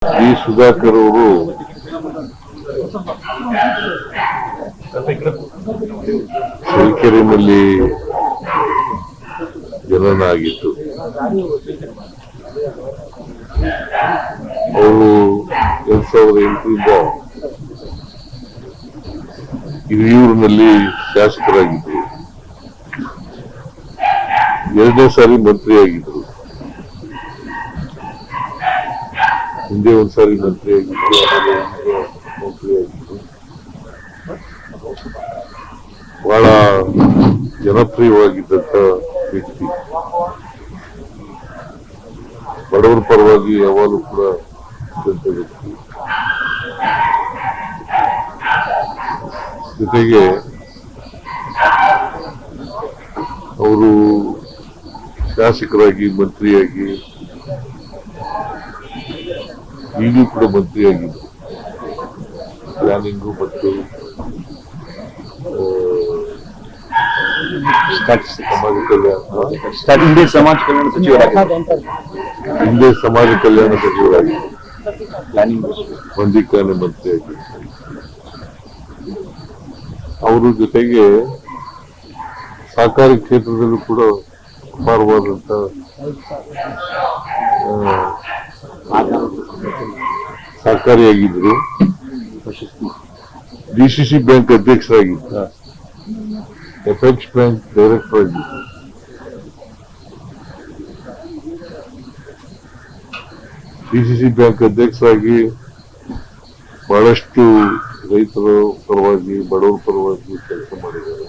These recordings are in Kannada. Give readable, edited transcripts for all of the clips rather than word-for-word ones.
ಡಿ ಸುಧಾಕರ್ ಅವರು ಚಳ್ಳಕೆರೆಯಲ್ಲಿ ಜನನ ಆಗಿತ್ತು. ಅವರು 2008ರಿಂದ ಹಿರಿಯೂರಿನಲ್ಲಿ ಶಾಸಕರಾಗಿದ್ದರು. 2ನೇ ಸಾರಿ ಮಂತ್ರಿಯಾಗಿದ್ದರು. ಹಿಂದೆ ಒಂದ್ಸಾರಿ ಮಂತ್ರಿಯಾಗಿದ್ದರು, ಮಂತ್ರಿಯಾಗಿದ್ದರು. ಬಹಳ ಜನಪ್ರಿಯವಾಗಿದ್ದಂತ ವ್ಯಕ್ತಿ. ಬಡವರ ಪರವಾಗಿ ಯಾವಾಗಲೂ ಕೂಡ ಇದ್ದಂತ ವ್ಯಕ್ತಿ. ಜೊತೆಗೆ ಅವರು ಶಾಸಕರಾಗಿ ಮಂತ್ರಿಯಾಗಿ ಈಗಲೂ ಕೂಡ ಮಂತ್ರಿಯಾಗಿದ್ದರು. ಪ್ಲಾನಿಂಗು ಮತ್ತು ಸಮಾಜ ಕಲ್ಯಾಣ ಹಿಂದೆ ಸಮಾಜ ಕಲ್ಯಾಣ ಸಚಿವರಾಗಿದ್ದರು. ಹಿಂದೆ ಸಮಾಜ ಕಲ್ಯಾಣ ಸಚಿವರಾಗಿದ್ದರು. ಮಂಡಿಕಾನೆ ಮಂತ್ರಿಯಾಗಿದ್ದರು. ಅವರ ಜೊತೆಗೆ ಸಹಕಾರಿ ಕ್ಷೇತ್ರದಲ್ಲೂ ಕೂಡ ಅಪಾರವಾದಂತ ಸಹಕಾರಿಯಾಗಿದ್ದರು. ಡಿಸಿಸಿ ಬ್ಯಾಂಕ್ ಅಧ್ಯಕ್ಷರಾಗಿದ್ದರು. ಎಫೆಕ್ಸ್ ಬ್ಯಾಂಕ್ ಡೈರೆಕ್ಟರ್ ಆಗಿದ್ದರು. ಡಿಸಿಸಿ ಬ್ಯಾಂಕ್ ಅಧ್ಯಕ್ಷರಾಗಿ ಬಹಳಷ್ಟು ರೈತರ ಪರವಾಗಿ, ಬಡವರ ಪರವಾಗಿ ಕೆಲಸ ಮಾಡಿದ್ದಾರೆ.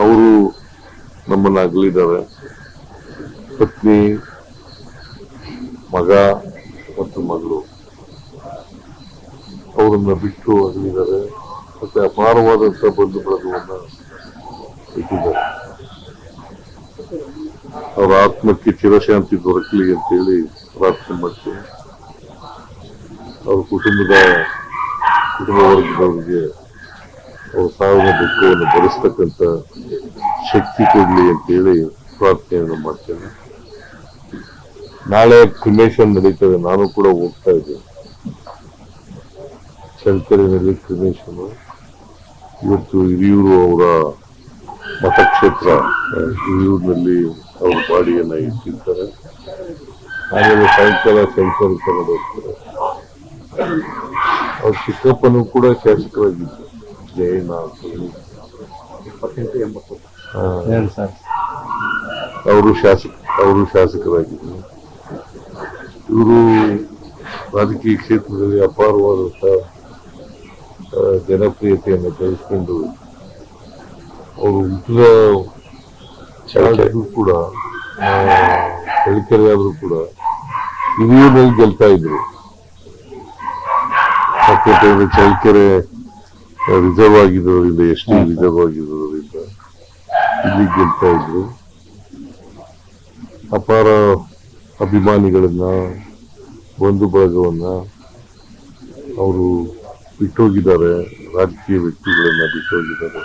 ಅವರು ನಮ್ಮನ್ನ ಅಗಲಿದ್ದಾರೆ. ಪತ್ನಿ, ಮಗ ಮತ್ತು ಮಗಳು ಅವರನ್ನ ಬಿಟ್ಟು ಅಗಲಿದ್ದಾರೆ. ಮತ್ತೆ ಅಪಾರವಾದಂತಹ ಬಂಧು ಬಳಗವನ್ನ ಇಟ್ಟಿದ್ದಾರೆ. ಅವರ ಆತ್ಮಕ್ಕೆ ಚಿರಶಾಂತಿ ದೊರಕಲಿ ಅಂತೇಳಿ ಪ್ರಾರ್ಥನೆ ಮಾಡ್ತೀನಿ. ಅವ್ರ ಕುಟುಂಬ ವರ್ಗದವರಿಗೆ ಅವ್ರ ಸಾವಿನ ದುಃಖವನ್ನು ಭರಿಸ್ತಕ್ಕಂಥ ಶಕ್ತಿ ಕೊಡ್ಲಿ ಅಂತೇಳಿ ಪ್ರಾರ್ಥನೆಯನ್ನು ಮಾಡ್ತೇನೆ. ನಾಳೆ ಕ್ರಿಮೇಷನ್ ನಡೀತದೆ. ನಾನು ಕೂಡ ಹೋಗ್ತಾ ಇದ್ದೇನೆ. ಚಳ್ಳಕೆರೆಯಲ್ಲಿ ಕ್ರಿಮೇಷನ್. ಇವತ್ತು ಹಿರಿಯೂರು ಅವರ ಮತಕ್ಷೇತ್ರ ಹಿರಿಯೂರಿನಲ್ಲಿ ಅವ್ರ ಬಾಡಿಯನ್ನ ಇಟ್ಟಿರ್ತಾರೆ. ಆಮೇಲೆ ಸಾಯಂಕಾಲ ಸಂಚಾರ ಹೋಗ್ತಾರೆ. ಅವ್ರ ಚಿಕ್ಕಪ್ಪನೂ ಕೂಡ ಶಾಸಕರಾಗಿದ್ದರು. ಜೈನ ಅವರು ಶಾಸಕರಾಗಿದ್ದರು. ಇವರು ರಾಜಕೀಯ ಕ್ಷೇತ್ರದಲ್ಲಿ ಅಪಾರವಾದಂತಹ ಜನಪ್ರಿಯತೆಯನ್ನು ಗಳಿಸಿಕೊಂಡು ಅವರು ಹುಟ್ಟಿದ ಕೂಡ ಚಳ್ಳಕೆರೆ ಆದ್ರೂ ಕೂಡ ಹಿರಿಯೂರಿನಲ್ಲಿ ಗೆಲ್ತಾ ಇದ್ರು. ಯಾಕೆಂತಂದ್ರೆ ಚಳ್ಳಕೆರೆ ರಿಸರ್ವ್ ಆಗಿರೋದ್ರಿಂದ, ಎಸ್ಟಿ ರಿಸರ್ವ್ ಆಗಿರೋದ್ರಿಂದ ಇಲ್ಲಿ ಗೆಲ್ತಾ ಇದ್ರು. ಅಪಾರ ಅಭಿಮಾನಿಗಳನ್ನ, ಬಂಧು ಬಳಗವನ್ನ ಅವರು ಬಿಟ್ಟೋಗಿದ್ದಾರೆ. ರಾಜಕೀಯ ವ್ಯಕ್ತಿಗಳನ್ನ ಬಿಟ್ಟೋಗಿದ್ದಾರೆ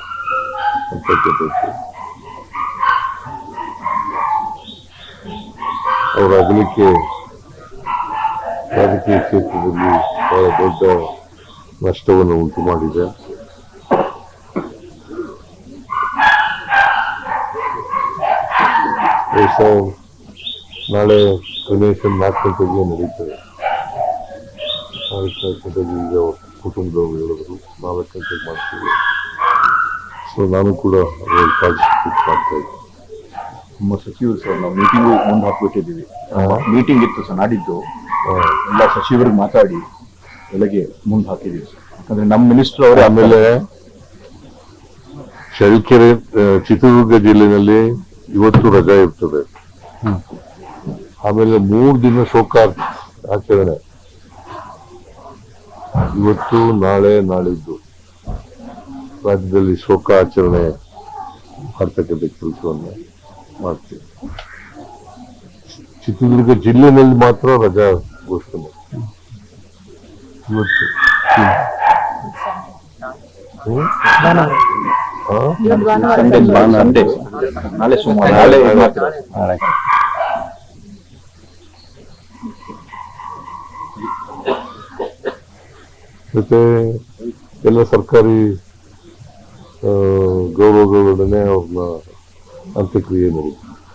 ಅಂತಕ್ಕಂಥದ್ದು. ಅವರ ಅಗಲಿಕೆ ರಾಜಕೀಯ ಕ್ಷೇತ್ರದಲ್ಲಿ ಬಹಳ ದೊಡ್ಡ ನಷ್ಟವನ್ನು ಉಂಟು ಮಾಡಿದೆ. ನಾಳೆ ಕ್ರಿಮೇಷನ್ 4 ಗಂಟೆಗೆ ನಡೀತದೆ. 4 ಗಂಟೆಗೆ ಈಗ ಕುಟುಂಬದವರು ಹೇಳಿದ್ರು 4 ಗಂಟೆಗೆ ಮಾಡ್ತೀವಿ. ಸೊ ನಾನು ಕೂಡ ಅದರಲ್ಲಿ ಪಾರ್ಟಿಸಿಪೇಟ್ ಮಾಡ್ತಾ ಇದ್ದೆ. ನಮ್ಮ ಸಚಿವರು ಸರ್, ನಾವು ಮೀಟಿಂಗು ಮುಂದೆ ಹಾಕ್ಬಿಟ್ಟಿದ್ದೀವಿ. ಮೀಟಿಂಗ್ ಇತ್ತು ಸರ್ ನಾಡಿದ್ದು. ಎಲ್ಲ ಸಚಿವರಿಗೆ ಮಾತಾಡಿ ಬೆಳಗ್ಗೆ ಮುಂದೆ ಹಾಕಿದ್ದೀವಿ ಸರ್. ಯಾಕಂದ್ರೆ ನಮ್ಮ ಮಿನಿಸ್ಟರ್ ಅವರೇ. ಆಮೇಲೆ ಚಳ್ಳಕೆರೆ, ಚಿತ್ರದುರ್ಗ ಜಿಲ್ಲೆಯಲ್ಲಿ ಇವತ್ತು ರಜಾ ಇರ್ತದೆ. ಆಮೇಲೆ 3 ದಿನ ಶೋಕ ಆಚರಣೆ. ಇವತ್ತು, ನಾಳೆ, ನಾಳಿದ್ದು ರಾಜ್ಯದಲ್ಲಿ ಶೋಕ ಆಚರಣೆ ಮಾಡ್ತಕ್ಕಂಥ ಕೆಲಸವನ್ನು ಮಾಡ್ತೀವಿ. ಚಿತ್ರದುರ್ಗ ಜಿಲ್ಲೆಯಲ್ಲಿ ಮಾತ್ರ ರಜಾ ಘೋಷಣೆ ಇವತ್ತು. ನಾಳೆ ಸೋಮವಾರ, ನಾಳೆ ಮತ್ತೆ ಎಲ್ಲ ಸರ್ಕಾರಿ ಗೌರವಗಳೊಡನೆ ಅವ್ರನ್ನ ಅಂತ್ಯಕ್ರಿಯೆ ನಡೀತು.